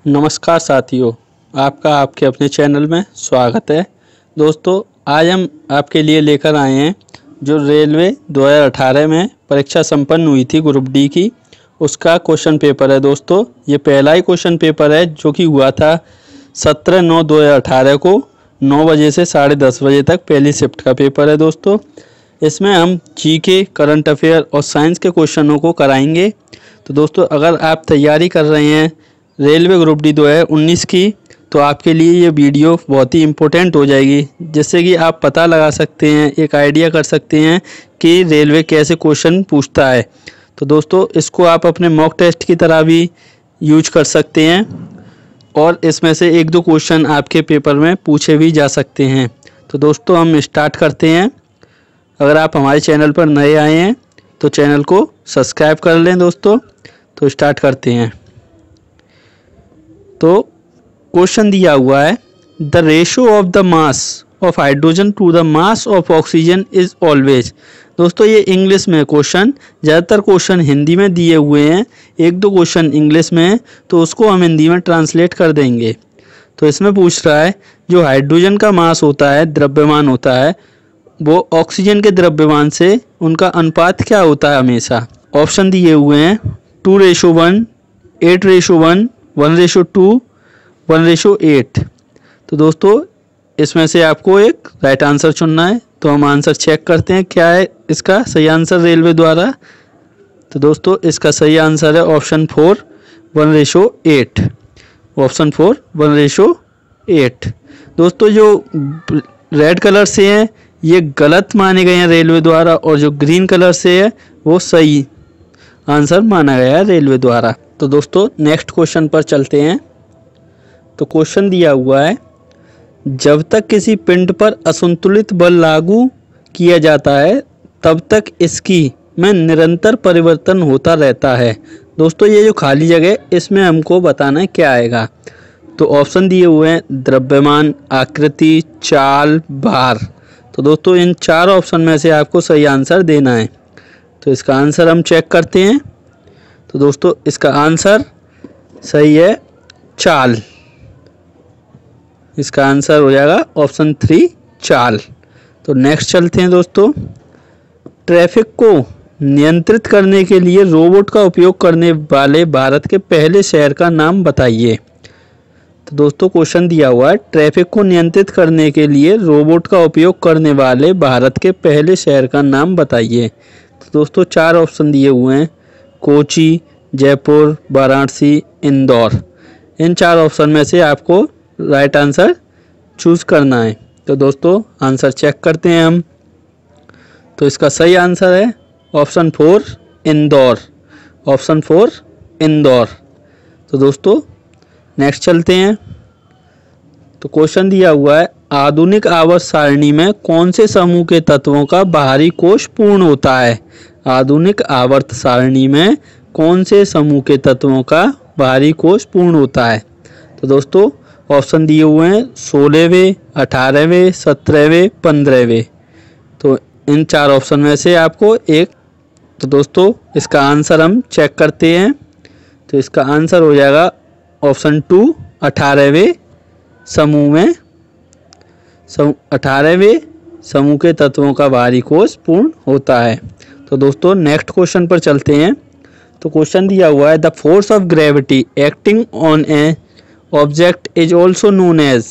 नमस्कार साथियों, आपका आपके अपने चैनल में स्वागत है। दोस्तों, आज हम आपके लिए लेकर आए हैं जो रेलवे 2018 में परीक्षा संपन्न हुई थी ग्रुप डी की, उसका क्वेश्चन पेपर है। दोस्तों, ये पहला ही क्वेश्चन पेपर है जो कि हुआ था 17/9/2018 को 9 बजे से 10:30 बजे तक पहली शिफ्ट का पेपर है। दोस्तों, इसमें हम जीके, करंट अफेयर और साइंस के क्वेश्चनों को कराएंगे। तो दोस्तों, अगर आप तैयारी कर रहे हैं रेलवे ग्रुप डी 2019 की, तो आपके लिए ये वीडियो बहुत ही इम्पोर्टेंट हो जाएगी, जिससे कि आप पता लगा सकते हैं, एक आइडिया कर सकते हैं कि रेलवे कैसे क्वेश्चन पूछता है। तो दोस्तों, इसको आप अपने मॉक टेस्ट की तरह भी यूज कर सकते हैं और इसमें से एक दो क्वेश्चन आपके पेपर में पूछे भी जा सकते हैं। तो दोस्तों, हम स्टार्ट करते हैं। अगर आप हमारे चैनल पर नए आए हैं तो चैनल को सब्सक्राइब कर लें। दोस्तों, तो स्टार्ट करते हैं। तो क्वेश्चन दिया हुआ है, the ratio of the mass of hydrogen to the mass of oxygen is always. दोस्तों, ये इंग्लिश में क्वेश्चन, ज़्यादातर क्वेश्चन हिंदी में दिए हुए हैं, एक दो क्वेश्चन इंग्लिश में है, तो उसको हम हिंदी में ट्रांसलेट कर देंगे। तो इसमें पूछ रहा है जो हाइड्रोजन का मास होता है, द्रव्यमान होता है, वो ऑक्सीजन के द्रव्यमान से उनका अनुपात क्या होता है हमेशा। ऑप्शन दिए हुए हैं 2:1, 8:1, 1:2, 1:8। तो दोस्तों, इसमें से आपको एक राइट आंसर चुनना है। तो हम आंसर चेक करते हैं क्या है इसका सही आंसर रेलवे द्वारा। तो दोस्तों, इसका सही आंसर है ऑप्शन 4, 1:8। ऑप्शन 4, 1:8। दोस्तों, जो रेड कलर से हैं ये गलत माने गए हैं रेलवे द्वारा, और जो ग्रीन कलर से है वो सही आंसर माना गया है रेलवे द्वारा। तो दोस्तों, नेक्स्ट क्वेश्चन पर चलते हैं। तो क्वेश्चन दिया हुआ है, जब तक किसी पिंड पर असंतुलित बल लागू किया जाता है तब तक इसकी में निरंतर परिवर्तन होता रहता है। दोस्तों, ये जो खाली जगह इसमें हमको बताना है क्या आएगा। तो ऑप्शन दिए हुए हैं द्रव्यमान, आकृति, चाल, भार। तो दोस्तों, इन चार ऑप्शन में से आपको सही आंसर देना है। तो इसका आंसर हम चेक करते हैं। तो दोस्तों, इसका आंसर सही है चाल। इसका आंसर हो जाएगा ऑप्शन 3, चाल। तो नेक्स्ट चलते हैं। दोस्तों, ट्रैफिक को नियंत्रित करने के लिए रोबोट का उपयोग करने वाले भारत के पहले शहर का नाम बताइए। तो दोस्तों, क्वेश्चन दिया हुआ है, ट्रैफिक को नियंत्रित करने के लिए रोबोट का उपयोग करने वाले भारत के पहले शहर का नाम बताइए। तो दोस्तों, चार ऑप्शन दिए हुए हैं, कोची, जयपुर, वाराणसी, इंदौर। इन चार ऑप्शन में से आपको राइट आंसर चूज करना है। तो दोस्तों, आंसर चेक करते हैं हम। तो इसका सही आंसर है ऑप्शन 4, इंदौर। ऑप्शन 4, इंदौर। तो दोस्तों, नेक्स्ट चलते हैं। तो क्वेश्चन दिया हुआ है, आधुनिक आवर्त सारणी में कौन से समूह के तत्वों का बाहरी कोश पूर्ण होता है। आधुनिक आवर्त सारणी में कौन से समूह के तत्वों का बाहरी कोश पूर्ण होता है। तो दोस्तों, ऑप्शन दिए हुए हैं 16वें, 18वें, 17वें, 15वें। तो इन चार ऑप्शन में से आपको एक। तो दोस्तों, इसका आंसर हम चेक करते हैं। तो इसका आंसर हो जाएगा ऑप्शन 2, 18वें समूह में 18वें समूह के तत्वों का बाहरी कोश पूर्ण होता है। तो दोस्तों, नेक्स्ट क्वेश्चन पर चलते हैं। तो क्वेश्चन दिया हुआ है, the force of gravity acting on a object is also known as.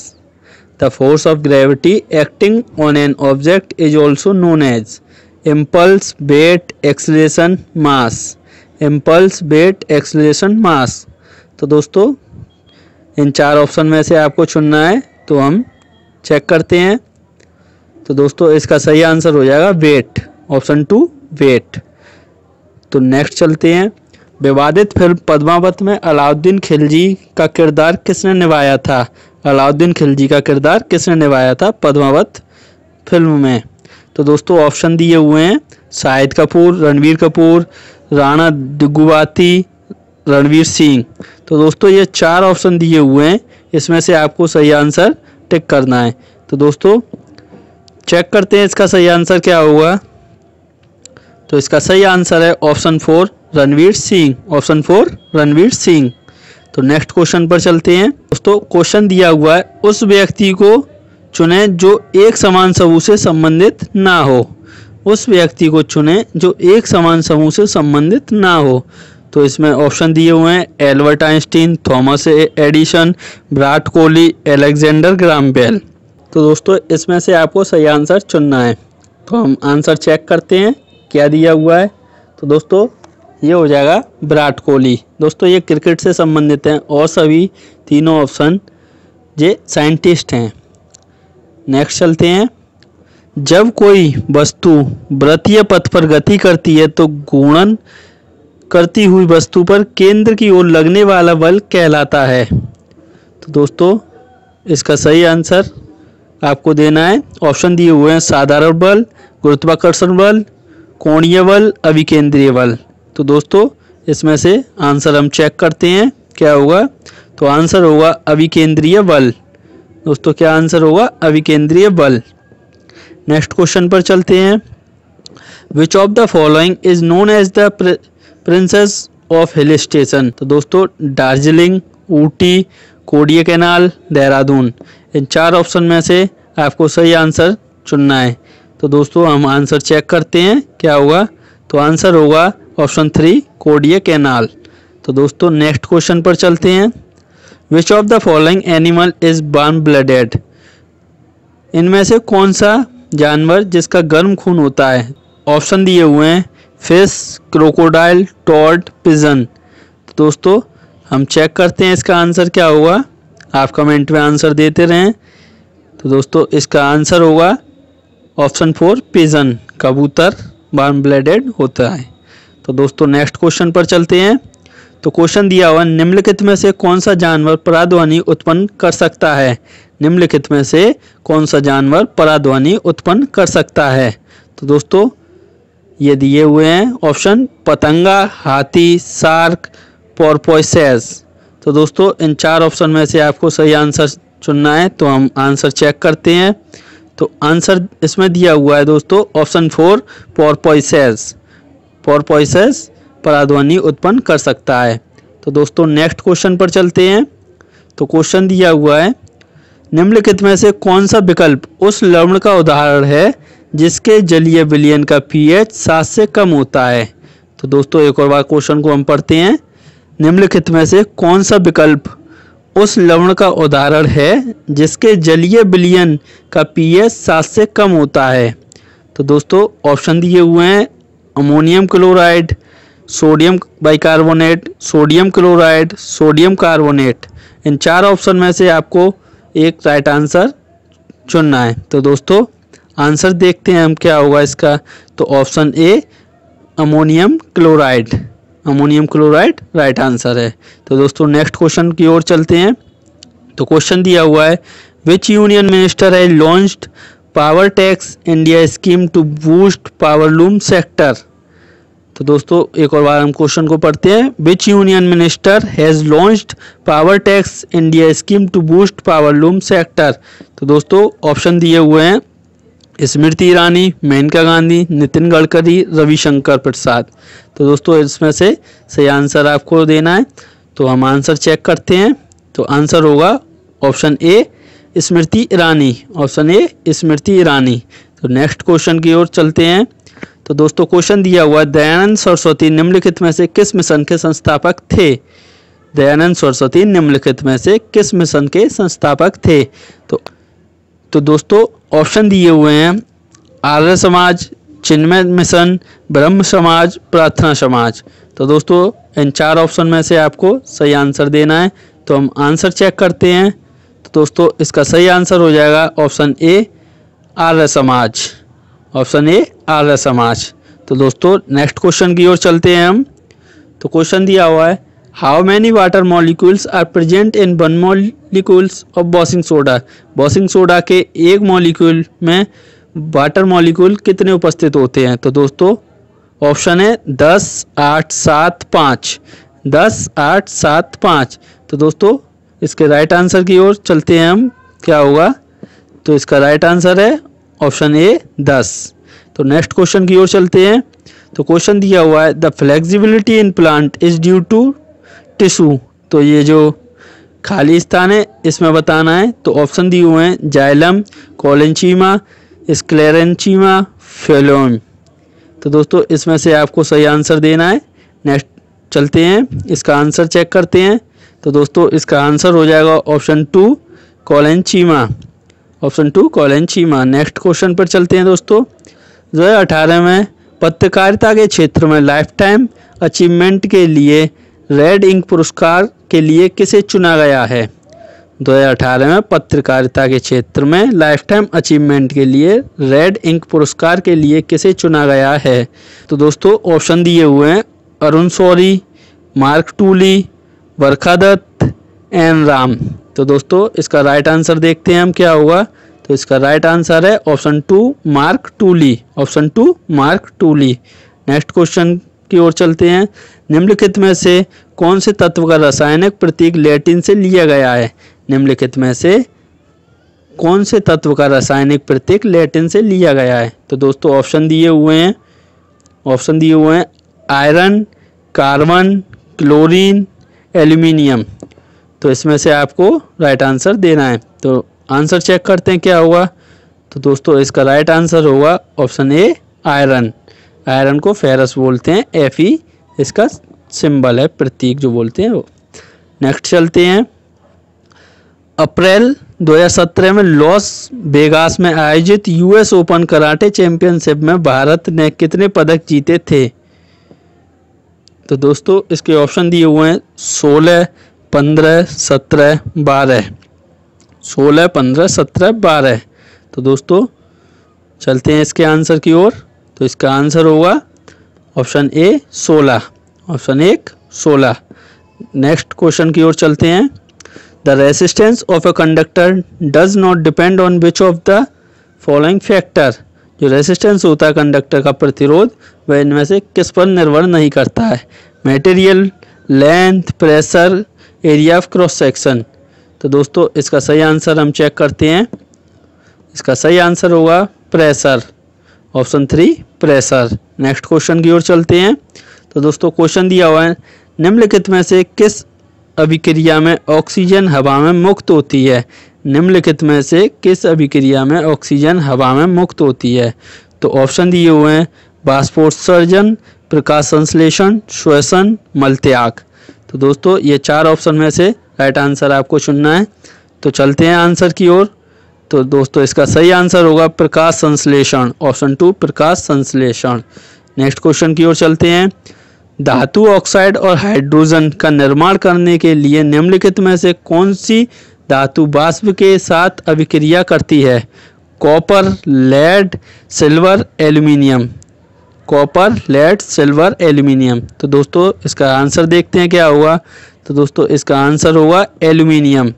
The force of gravity acting on an object is also known as impulse, weight, acceleration, mass. Impulse, weight, acceleration, mass. तो दोस्तों, इन चार option में से आपको चुनना है। तो हम चेक करते हैं। तो दोस्तों, इसका सही आंसर हो जाएगा वेट। Option 2, weight. तो नेक्स्ट चलते हैं। विवादित फिल्म पद्मावत में अलाउद्दीन खिलजी का किरदार किसने निभाया था। अलाउद्दीन खिलजी का किरदार किसने निभाया था पद्मावत फिल्म में। तो दोस्तों, ऑप्शन दिए हुए हैं शाहिद कपूर, रणवीर कपूर, राणा दुग्गुबाती, रणवीर सिंह। तो दोस्तों, ये चार ऑप्शन दिए हुए हैं, इसमें से आपको सही आंसर टिक करना है। तो दोस्तों, चेक करते हैं इसका सही आंसर क्या होगा। तो इसका सही आंसर है ऑप्शन 4, रणवीर सिंह। ऑप्शन 4, रणवीर सिंह। तो नेक्स्ट क्वेश्चन पर चलते हैं। दोस्तों क्वेश्चन दिया हुआ है, उस व्यक्ति को चुने जो एक समान समूह से संबंधित ना हो। उस व्यक्ति को चुने जो एक समान समूह से संबंधित ना हो। तो इसमें ऑप्शन दिए हुए हैं Albert Einstein, Thomas Edison, Virat Kohli, Alexander Graham Bell. तो दोस्तों इसमें से आपको सही आंसर चुनना है। तो हम आंसर चेक करते हैं क्या दिया हुआ है। तो दोस्तों ये हो जाएगा विराट कोहली। दोस्तों ये क्रिकेट से संबंधित हैं और सभी तीनों ऑप्शन ये साइंटिस्ट हैं। नेक्स्ट चलते हैं। जब कोई वस्तु वृत्तीय पथ पर गति करती है तो घूर्णन करती हुई वस्तु पर केंद्र की ओर लगने वाला बल कहलाता है। तो दोस्तों इसका सही आंसर आपको देना है। ऑप्शन दिए हुए हैं साधारण बल, गुरुत्वाकर्षण बल, कोणीय बल, अभिकेंद्रीय बल। तो दोस्तों इसमें से आंसर हम चेक करते हैं क्या होगा। तो आंसर होगा अभिकेंद्रीय बल। दोस्तों क्या आंसर होगा? अभिकेंद्रीय बल। नेक्स्ट क्वेश्चन पर चलते हैं। Which of the following is known as the princess of hill station. तो दोस्तों दार्जिलिंग, ऊटी, कोडिया कैनाल, देहरादून, इन चार ऑप्शन में से आपको सही आंसर चुनना है। तो दोस्तों हम आंसर चेक करते हैं क्या होगा। तो आंसर होगा ऑप्शन 3 कोडिया कैनाल। तो दोस्तों नेक्स्ट क्वेश्चन पर चलते हैं। Which of the following animal is warm blooded. इनमें से कौन सा जानवर जिसका गर्म खून होता है। ऑप्शन दिए हुए हैं फिश, क्रोकोडाइल, टॉड, पिजन। तो दोस्तों हम चेक करते हैं इसका आंसर क्या होगा। आप कमेंट में आंसर देते रहें। तो दोस्तों इसका आंसर होगा ऑप्शन 4 पिजन। कबूतर वार्म ब्लडेड होता है। तो दोस्तों नेक्स्ट क्वेश्चन पर चलते हैं। तो क्वेश्चन दिया हुआ निम्नलिखित में से कौन सा जानवर पराध्वनि उत्पन्न कर सकता है। निम्नलिखित में से कौन सा जानवर पराध्वनि उत्पन्न कर सकता है। तो दोस्तों ये दिए हुए हैं ऑप्शन पतंगा, हाथी, शार्क, पोर्पोइसेस। तो दोस्तों इन चार ऑप्शन में से आपको सही आंसर चुनना है। तो हम आंसर चेक करते हैं। तो आंसर इसमें दिया हुआ है दोस्तों ऑप्शन 4 पोर्पोइसेस। पोर्पोइसेस पराध्वनि उत्पन्न कर सकता है। तो दोस्तों नेक्स्ट क्वेश्चन पर चलते हैं। तो क्वेश्चन दिया हुआ है निम्नलिखित में से कौन सा विकल्प उस लवण का उदाहरण है जिसके जलीय विलयन का पीएच 7 से कम होता है। तो दोस्तों एक और बार क्वेश्चन को हम पढ़ते हैं। निम्नलिखित में से कौन सा विकल्प उस लवण का उदाहरण है जिसके जलीय विलयन का पीएच 7 से कम होता है। तो दोस्तों ऑप्शन दिए हुए हैं ammonium chloride, sodium bicarbonate, sodium chloride, sodium carbonate. इन चार ऑप्शन में से आपको एक राइट आंसर चुनना है। तो दोस्तों आंसर देखते हैं हम क्या होगा इसका। तो option A ammonium chloride. Ammonium chloride right answer है। तो दोस्तों नेक्स्ट क्वेश्चन की ओर चलते हैं। तो क्वेश्चन दिया हुआ है which union minister has launched power tex India scheme to boost powerloom sector. तो दोस्तों एक और बार हम क्वेश्चन को पढ़ते हैं। Which union minister has launched power tex India scheme to boost powerloom sector. तो दोस्तों ऑप्शन दिए हुए हैं स्मृति ईरानी, मेनका गांधी, नितिन गडकरी, रविशंकर प्रसाद। तो दोस्तों इसमें से सही आंसर आपको देना है। तो हम आंसर चेक करते हैं। तो आंसर होगा option A Smriti Irani. Option A Smriti Irani. तो नेक्स्ट क्वेश्चन की ओर चलते हैं। तो दोस्तों क्वेश्चन दिया हुआ दयानंद सरस्वती निम्नलिखित में से किस मिशन के संस्थापक थे। दयानंद सरस्वती निम्नलिखित में से किस मिशन के संस्थापक थे। तो दोस्तों ऑप्शन दिए हुए हैं आर्य समाज, चिन्मय मिशन, ब्रह्म समाज, प्रार्थना समाज। तो दोस्तों इन चार ऑप्शन में से आपको सही आंसर देना है। तो हम आंसर चेक करते हैं। तो दोस्तों इसका सही आंसर हो जाएगा option A Arya Samaj. Option A Arya Samaj. तो दोस्तों नेक्स्ट क्वेश्चन की ओर चलते हैं हम। तो क्वेश्चन दिया हुआ है how many water molecules are present in 1 molecules of washing soda. Washing soda के एक मॉलिक्यूल में वाटर मॉलिक्यूल कितने उपस्थित होते हैं। तो दोस्तों ऑप्शन है 10, 8, 7, 5। 10, 8, 7, 5। तो दोस्तों इसके राइट आंसर की ओर चलते हैं हम क्या होगा। तो इसका राइट आंसर है ऑप्शन ए 10। तो नेक्स्ट क्वेश्चन की ओर चलते हैं। तो क्वेश्चन दिया हुआ है the flexibility in plant is due to tissue. तो ये जो खाली स्थान है इसमें बताना है। तो ऑप्शन दिए हुए हैं जाइलम, कोलेंचीमा, स्क्लेरेंचीमा, फेलोम। तो दोस्तों इसमें से आपको सही आंसर देना है। नेक्स्ट चलते हैं, इसका आंसर चेक करते हैं। तो दोस्तों इसका आंसर हो जाएगा ऑप्शन 2 कोलेंचीमा, ऑप्शन 2 कोलेंचीमा। नेक्स्ट क्वेश्चन पर चलते हैं दोस्तों। 2018 में पत्रकारिता के क्षेत्र में लाइफ टाइम अचीवमेंट के लिए रेड इंक पुरस्कार के लिए किसे चुना गया है? 2018 में पत्रकारिता के क्षेत्र में लाइफ टाइम अचीवमेंट के लिए रेड इंक पुरस्कार के लिए किसे चुना गया है? तो दोस्तों ऑप्शन दिए हुए हैं अरुण शौरी, मार्क टूली, वर्खा दत्त, एन राम। तो दोस्तों इसका राइट आंसर देखते हैं हम क्या होगा। तो इसका राइट आंसर है option 2 mark truly, option 2 mark truly. Next question की ओर चलते हैं। निम्नलिखित में से कौन से तत्व का रासायनिक प्रतीक लैटिन से लिया गया है? निम्नलिखित में से कौन से तत्व का रासायनिक प्रतीक लैटिन से लिया गया है? तो दोस्तों ऑप्शन दिए हुए हैं, ऑप्शन दिए हुए हैं आयरन, कार्बन, क्लोरीन, एल्यूमिनियम। तो इसमें से आपको राइट आंसर देना है। तो आंसर चेक करते हैं क्या होगा। तो दोस्तों इसका राइट आंसर होगा ऑप्शन ए आयरन। आयरन को फेरस बोलते हैं, Fe इसका सिंबल है, प्रतीक जो बोलते हैं वो। नेक्स्ट चलते हैं। अप्रैल 2017 में लॉस वेगास में आयोजित US ओपन कराटे चैंपियनशिप में भारत ने कितने पदक जीते थे? तो दोस्तों इसके ऑप्शन दिए हुए हैं 16, 15, 17, 12। 16, 15, 17, 12। तो दोस्तों चलते हैं इसके आंसर की ओर। तो इसका आंसर होगा option A 16, option 1 16। Next question की ओर चलते हैं। The resistance of a conductor does not depend on which of the following factor. जो रेसिस्टेंस होता है कंडक्टर का प्रतिरोध, वह इनमें से किस पर निर्भर नहीं करता है? Material, length, pressure, area of cross section. तो दोस्तों इसका सही आंसर हम चेक करते हैं। इसका सही आंसर होगा pressure, option 3 pressure. Next question की ओर चलते हैं। तो दोस्तों क्वेश्चन दिया हुआ है निम्नलिखित में से किस अभिक्रिया में ऑक्सीजन हवा में मुक्त होती है? निम्नलिखित में से किस अभिक्रिया में ऑक्सीजन हवा में मुक्त होती है? तो ऑप्शन दिए हुए हैं वाष्पोत्सर्जन, प्रकाश संश्लेषण, श्वसन, मलत्याग। तो दोस्तों ये 4 ऑप्शन में से राइट आंसर आपको चुनना है। तो चलते हैं आंसर की ओर। तो दोस्तों इसका सही आंसर होगा प्रकाश संश्लेषण, ऑप्शन 2 प्रकाश संश्लेषण। नेक्स्ट क्वेश्चन की ओर चलते हैं। धातु ऑक्साइड और हाइड्रोजन का निर्माण करने के लिए निम्नलिखित में से कौन सी धातु वाष्प के साथ अभिक्रिया करती है? Copper, lead, silver, aluminium. Copper, lead, silver, aluminium. तो दोस्तों इसका आंसर देखते हैं क्या होगा। तो दोस्तों इसका आंसर होगा एल्यूमिनियम।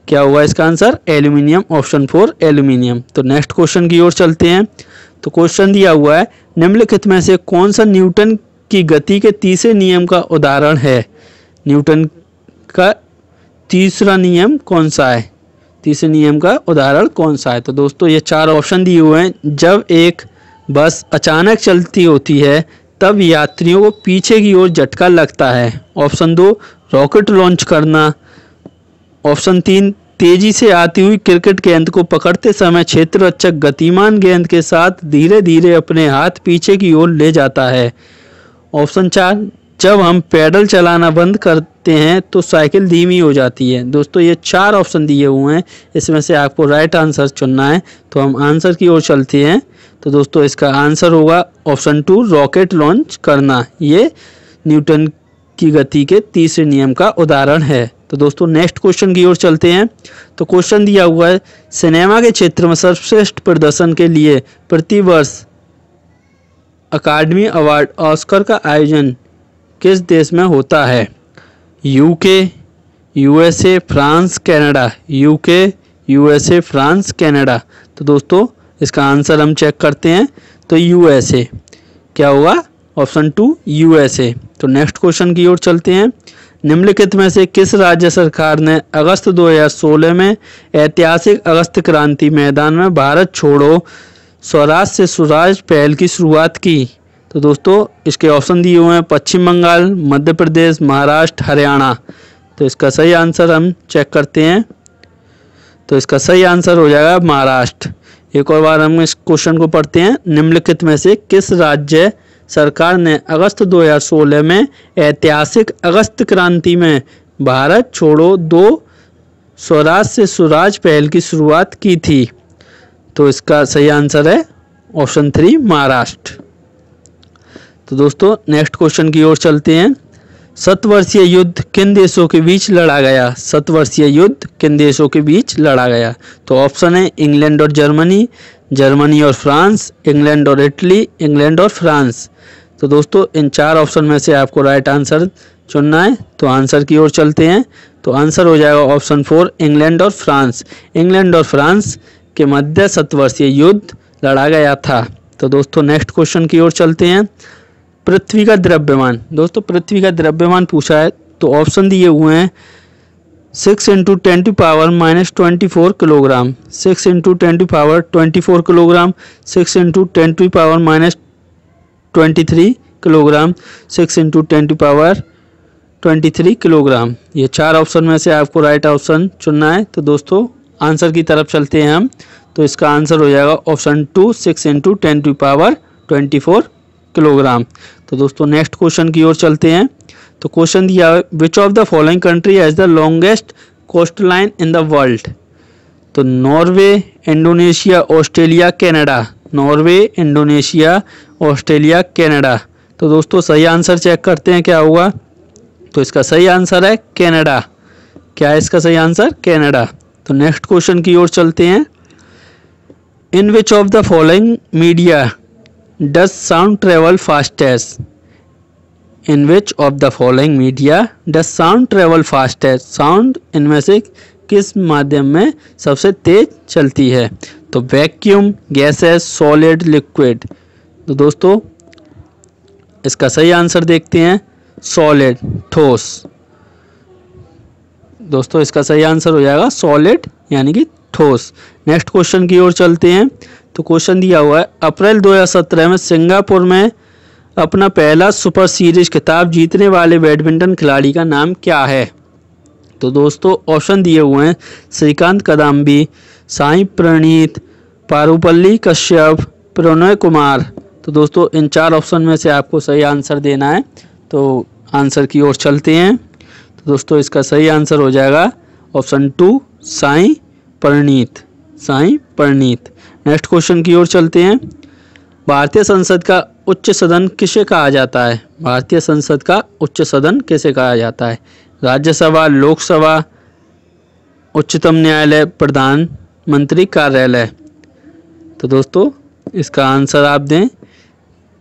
क्या होगा इसका आंसर? Aluminium, option 4 aluminium. तो नेक्स्ट क्वेश्चन की ओर चलते हैं। तो क्वेश्चन दिया हुआ है निम्नलिखित में से कौन सा न्यूटन की गति के तीसरे नियम का उदाहरण है? न्यूटन का तीसरा नियम कौन सा है? तीसरे नियम का उदाहरण कौन सा है? तो दोस्तों ये 4 ऑप्शन दिए हुए हैं। जब एक बस अचानक चलती होती है तब यात्रियों को पीछे की ओर झटका लगता है। ऑप्शन 2 रॉकेट लॉन्च करना। ऑप्शन 3 तेजी से आती हुई क्रिकेट गेंद को पकड़ते समय क्षेत्ररक्षक गतिमान गेंद के साथ धीरे धीरे अपने हाथ पीछे की ओर ले जाता है। ऑप्शन 4 जब हम पैडल चलाना बंद करते हैं तो साइकिल धीमी हो जाती है। दोस्तों ये 4 ऑप्शन दिए हुए हैं, इसमें से आपको राइट आंसर चुनना है। तो हम आंसर की ओर चलते हैं। तो दोस्तों इसका आंसर होगा ऑप्शन 2 रॉकेट लॉन्च करना। ये न्यूटन की गति के तीसरे नियम का उदाहरण है। तो दोस्तों नेक्स्ट क्वेश्चन की ओर चलते हैं। तो क्वेश्चन दिया हुआ है सिनेमा के क्षेत्र में सर्वश्रेष्ठ प्रदर्शन के लिए प्रतिवर्ष अकादमी अवार्ड ऑस्कर का आयोजन किस देश में होता है? UK, USA, France, Canada. UK, USA, France, Canada. तो दोस्तों इसका आंसर हम चेक करते हैं। तो यूएसए। क्या होगा? Option 2 USA. तो नेक्स्ट क्वेश्चन की ओर चलते हैं। निम्नलिखित में से किस राज्य सरकार ने अगस्त 2016 में ऐतिहासिक अगस्त क्रांति मैदान में भारत छोड़ो स्वराज से सुराज पहल की शुरुआत की? तो दोस्तों इसके ऑप्शन दिए हुए हैं पश्चिम बंगाल, मध्य प्रदेश, महाराष्ट्र, हरियाणा। तो इसका सही आंसर हम चेक करते हैं। तो इसका सही आंसर हो जाएगा महाराष्ट्र। एक और बार हम इस क्वेश्चन को पढ़ते हैं। निम्नलिखित में से किस राज्य सरकार ने अगस्त 2016 में ऐतिहासिक अगस्त क्रांति में भारत छोड़ो 2 स्वराज से सुराज पहल की शुरुआत की थी? तो इसका सही आंसर है ऑप्शन 3 महाराष्ट्र। तो दोस्तों नेक्स्ट क्वेश्चन की ओर चलते हैं। शतवर्षीय युद्ध किन देशों के बीच लड़ा गया? शतवर्षीय युद्ध किन देशों के बीच लड़ा गया? तो ऑप्शन है इंग्लैंड और जर्मनी, जर्मनी और फ्रांस, इंग्लैंड और इटली, इंग्लैंड और फ्रांस। तो दोस्तों इन 4 ऑप्शन में से आपको राइट आंसर चुनना है। तो आंसर की ओर चलते हैं। तो आंसर हो जाएगा ऑप्शन 4 इंग्लैंड और फ्रांस। इंग्लैंड और फ्रांस के मध्य शतवर्षीय युद्ध लड़ा गया था। तो दोस्तों नेक्स्ट क्वेश्चन की ओर चलते हैं। पृथ्वी का द्रव्यमान, दोस्तों पृथ्वी का द्रव्यमान पूछा है। तो ऑप्शन दिए हुए हैं 6 × 10⁻⁻24 किलोग्राम, 6 × 10⁻24 किलोग्राम, 6 × 10⁻23 किलोग्राम, 6 × 10⁻23 किलोग्राम। ये 4 ऑप्शन में से आपको राइट ऑप्शन चुनना है। तो दोस्तों आंसर की तरफ चलते हैं हम। तो इसका आंसर हो जाएगा ऑप्शन 2 6 × 10⁻24 किलोग्राम। तो दोस्तों नेक्स्ट क्वेश्चन की ओर चलते हैं। तो क्वेश्चन दिया है which of the following country has the longest coastline in the world? तो Norway, Indonesia, Australia, Canada. Norway, Indonesia, Australia, Canada. तो दोस्तों सही आंसर चेक करते हैं क्या होगा। तो इसका सही आंसर है कनाडा। क्या है इसका सही आंसर? कनाडा। तो नेक्स्ट क्वेश्चन की ओर चलते हैं। In which of the following media does sound travel fastest? In which of the following media does sound travel fastest? Sound इनमें से किस माध्यम में सबसे तेज चलती है? तो वैक्यूम, गैसेस, सॉलिड, लिक्विड। तो दोस्तों इसका सही आंसर देखते हैं सॉलिड, ठोस। दोस्तों इसका सही आंसर हो जाएगा सॉलिड यानी कि ठोस। नेक्स्ट क्वेश्चन की ओर चलते हैं। तो क्वेश्चन दिया हुआ है अप्रैल 2017 में सिंगापुर में अपना पहला सुपर सीरीज खिताब जीतने वाले बैडमिंटन खिलाड़ी का नाम क्या है? तो दोस्तों ऑप्शन दिए हुए हैं श्रीकांत कदम्बी, साई प्रणीत, पारुपल्ली कश्यप, प्रणय कुमार। तो दोस्तों इन 4 ऑप्शन में से आपको सही आंसर देना है। तो आंसर की ओर चलते हैं। तो दोस्तों इसका सही आंसर हो जाएगा option 2 Sai Praneeth, Sai Praneeth. Next question की ओर चलते हैं। भारतीय संसद का उच्च सदन किसे कहा जाता है? भारतीय संसद का उच्च सदन किसे कहा जाता है? राज्यसभा, लोकसभा, उच्चतम न्यायालय, प्रधानमंत्री कार्यालय। तो दोस्तों इसका आंसर आप दें।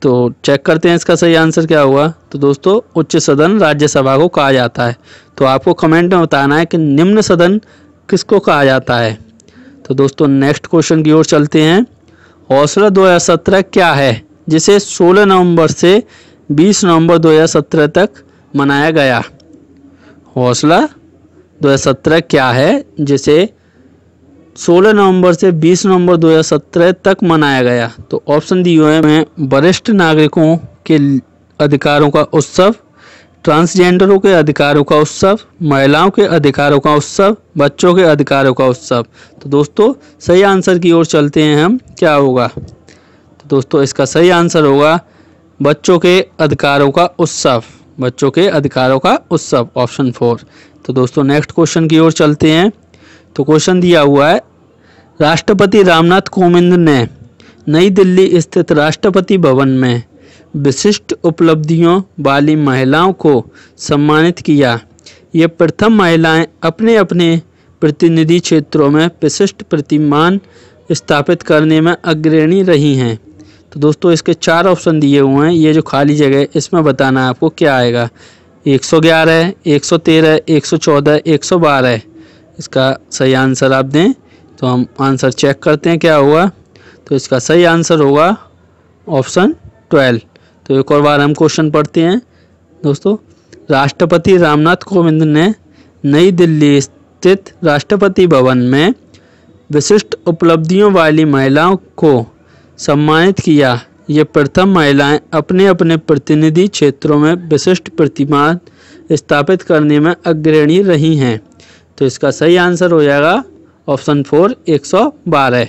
तो चेक करते हैं इसका सही आंसर क्या हुआ। तो दोस्तों उच्च सदन राज्यसभा को कहा जाता है। तो आपको कमेंट में बताना है कि निम्न सदन किसको कहा जाता है। तो दोस्तों नेक्स्ट क्वेश्चन की ओर चलते हैं। हौसला 2017 क्या है जिसे 16 नवंबर से 20 नवंबर 2017 तक मनाया गया? हौसला 2017 क्या है जिसे 16 नवंबर से 20 नवंबर 2017 तक मनाया गया? तो ऑप्शन दिए हुए हैं वरिष्ठ नागरिकों के अधिकारों का उत्सव, ट्रांसजेंडरों के अधिकारों का उत्सव, महिलाओं के अधिकारों का उत्सव, बच्चों के अधिकारों का उत्सव। तो दोस्तों सही आंसर की ओर चलते हैं हम। क्या होगा? तो दोस्तों इसका सही आंसर होगा बच्चों के अधिकारों का उत्सव, बच्चों के अधिकारों का उत्सव, ऑप्शन 4। तो दोस्तों नेक्स्ट क्वेश्चन की ओर चलते हैं। तो क्वेश्चन दिया हुआ है राष्ट्रपति रामनाथ कोविंद ने नई दिल्ली स्थित राष्ट्रपति भवन में विशिष्ट उपलब्धियों वाली महिलाओं को सम्मानित किया। ये प्रथम महिलाएं अपने अपने प्रतिनिधि क्षेत्रों में विशिष्ट प्रतिमान स्थापित करने में अग्रणी रही हैं। तो दोस्तों इसके 4 ऑप्शन दिए हुए हैं। ये जो खाली जगह है इसमें बताना है आपको क्या आएगा। 111, 113, 114, 112। इसका सही आंसर आप दें। तो हम आंसर चेक करते हैं क्या होगा। तो इसका सही आंसर होगा ऑप्शन 12। तो एक और बार हम क्वेश्चन पढ़ते हैं दोस्तों। राष्ट्रपति रामनाथ कोविंद ने नई दिल्ली स्थित राष्ट्रपति भवन में विशिष्ट उपलब्धियों वाली महिलाओं को सम्मानित किया। ये प्रथम महिलाएं अपने अपने प्रतिनिधि क्षेत्रों में विशिष्ट प्रतिमान स्थापित करने में अग्रणी रही हैं। तो इसका सही आंसर हो जाएगा ऑप्शन 4 112।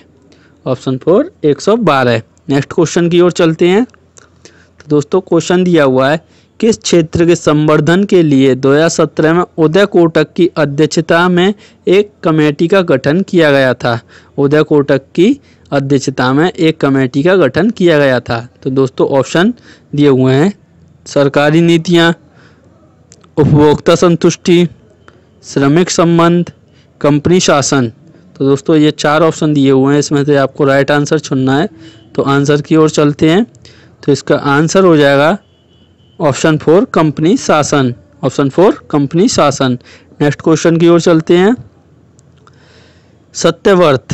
ऑप्शन 4 112। नेक्स्ट क्वेश्चन की ओर चलते हैं। तो दोस्तों क्वेश्चन दिया हुआ है, किस क्षेत्र के संवर्धन के लिए 2017 में उदय कोटक की अध्यक्षता में एक कमेटी का गठन किया गया था। उदय कोटक की अध्यक्षता में एक कमेटी का गठन किया गया था। तो दोस्तों ऑप्शन दिए हुए हैं, सरकारी नीतियां, उपभोक्ता संतुष्टि, श्रमिक संबंध, कंपनी शासन। तो दोस्तों ये 4 ऑप्शन दिए हुए हैं, इसमें से आपको राइट आंसर चुनना है। तो आंसर की ओर चलते हैं। तो इसका आंसर हो जाएगा ऑप्शन 4 कंपनी शासन। ऑप्शन 4 कंपनी शासन। नेक्स्ट क्वेश्चन की ओर चलते हैं। सत्यव्रत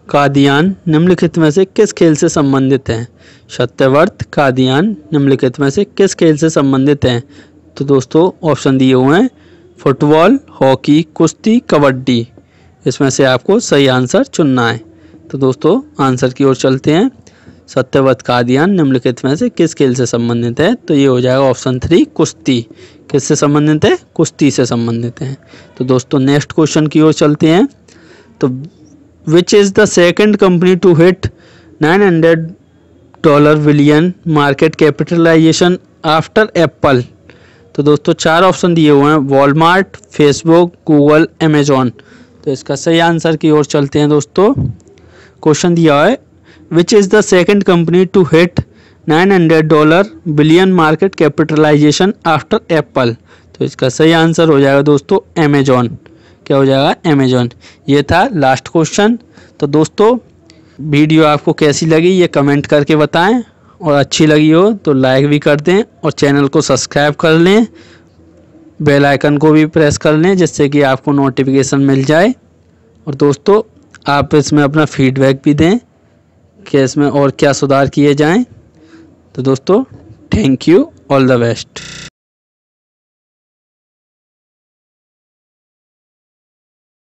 कादियान निम्नलिखित में से किस खेल से संबंधित हैं। सत्यव्रत कादियान निम्नलिखित में से किस खेल से संबंधित हैं। तो दोस्तों ऑप्शन दिए हुए हैं, फुटबॉल, हॉकी, कुश्ती, कबड्डी। इसमें से आपको सही आंसर चुनना है। तो दोस्तों आंसर की ओर चलते हैं। सत्यव्रत कादियान निम्नलिखित में से किस खेल से संबंधित है। तो ये हो जाएगा ऑप्शन 3 कुश्ती। किससे संबंधित है, कुश्ती से संबंधित है। तो दोस्तों नेक्स्ट क्वेश्चन की ओर चलते हैं। तो which is the second company to hit $900 billion market capitalisation after Apple. तो दोस्तों 4 ऑप्शन दिए हुए हैं, वॉलमार्ट, फेसबुक, गूगल, अमेजॉन। तो इसका सही आंसर की ओर चलते हैं। दोस्तों क्वेश्चन दिया है, which is the second company to hit $900 billion market capitalisation after Apple. तो इसका सही आंसर हो जाएगा दोस्तों अमेजॉन। क्या हो जाएगा, अमेजॉन। ये था लास्ट क्वेश्चन। तो दोस्तों वीडियो आपको कैसी लगी ये कमेंट करके बताएं, और अच्छी लगी हो तो लाइक भी कर दें और चैनल को सब्सक्राइब कर लें, बेल आइकन को भी प्रेस कर लें जिससे कि आपको नोटिफिकेशन मिल जाए। और दोस्तों आप इसमें अपना फीडबैक भी दें कि इसमें और क्या सुधार किए जाएं। तो दोस्तों thank you, all the best.